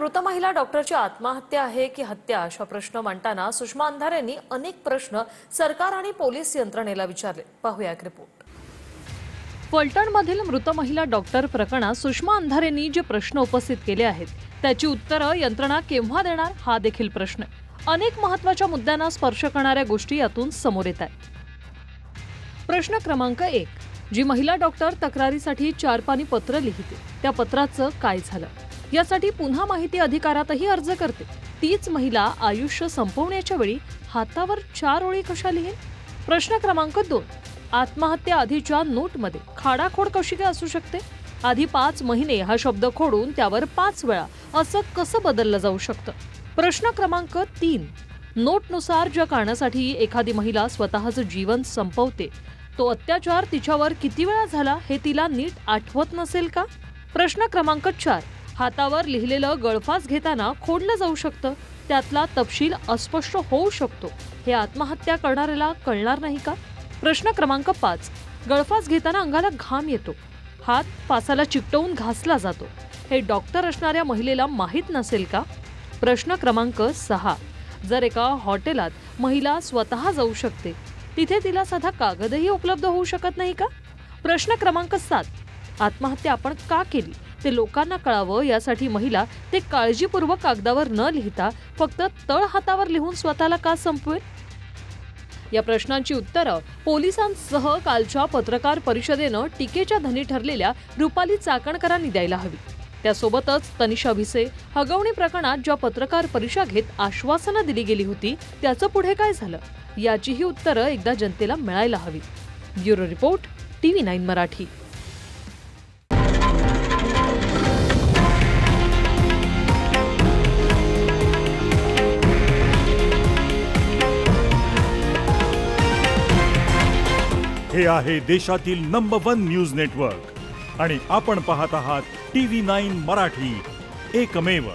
मृत महिला डॉक्टरची आत्महत्या आहे की हत्या असा प्रश्न मांडताना सुषमा अंधारे यांनी अनेक प्रश्न सरकार आणि पोलीस यंत्रणेला विचारले। पाहूया एक रिपोर्ट। फलटणमधील मृत महिला डॉक्टर प्रकरणात सुषमा अंधारेंनी जे प्रश्न उपस्थित केले आहेत त्याची उत्तरं यंत्रणा केव्हा देणार हा देखील प्रश्न। अनेक महत्त्वाच्या मुद्द्यांना स्पर्श करणाऱ्या गोष्टी यातून समोर येत आहेत। प्रश्न क्रमांक 1, जी महिला डॉक्टर तक्रारीसाठी 4 पानी पत्र लिहिते त्या पत्राचं काय झालं यासाठी पुन्हा माहिती अधिकारातही अर्ज करते तीच महिला आयुष्य संपवण्याच्या वेळी हातावर 4 ओळी कशा लिहेल। प्रश्न क्रमांक 2, आत्महत्या आधीच्या नोटमध्ये खाडाखोड कशी काय असू शकते। आधी 5 महिने हा शब्द खोडून त्यावर 5 वेळा असं कसं बदललं जाऊ शकतं। प्रश्न क्रमांक 3, नोटनुसार ज्या कारणासाठी एखादी महिला स्वतःचं जीवन संपवते तो अत्याचार तिच्यावर किती वेळा झाला हे तिला नीट आठवत नसेल का। प्रश्न क्रमांक 4, हातावर लिहिलेलं गळफास घेताना खोडलं जाऊ शकतं त्यातला तपशील अस्पष्ट होऊ शकतो हे आत्महत्या करणाऱ्याला कळणार नाही का। प्रश्न क्रमांक 5, गळफास घेताना अंगाला घाम येतो, हात फासाला चिकटवून घासला जातो हे डॉक्टर असणाऱ्या महिलेला माहीत नसेल का। प्रश्न क्रमांक 6, जर एका हॉटेलात महिला स्वतः जाऊ शकते तिथे तिला साधा कागदही उपलब्ध होऊ शकत नाही का। प्रश्न क्रमांक 7, आत्महत्या आपण का केली ते लोकांना कळावं यासाठी महिला ते काळजीपूर्वक कागदावर न लिहिता फक्त तळ हातावर लिहून स्वतःला का संपवेल। या प्रश्नांची उत्तरं पोलिसांसह कालच्या पत्रकार परिषदेनं टीकेच्या धनी ठरलेल्या रुपाली चाकणकरांनी द्यायला हवी। त्यासोबतच तनिषा भिसे हगवणी प्रकरणात ज्या पत्रकार परिषद घेत आश्वासनं दिली गेली होती त्याचं पुढे काय झालं याचीही उत्तरं एकदा जनतेला मिळायला हवी। Bureau report, TV9 Marathi. हे आहे देशातील नंबर 1 न्यूज नेटवर्क आणि आपण पाहत आहात TV9 मराठी, एकमेव।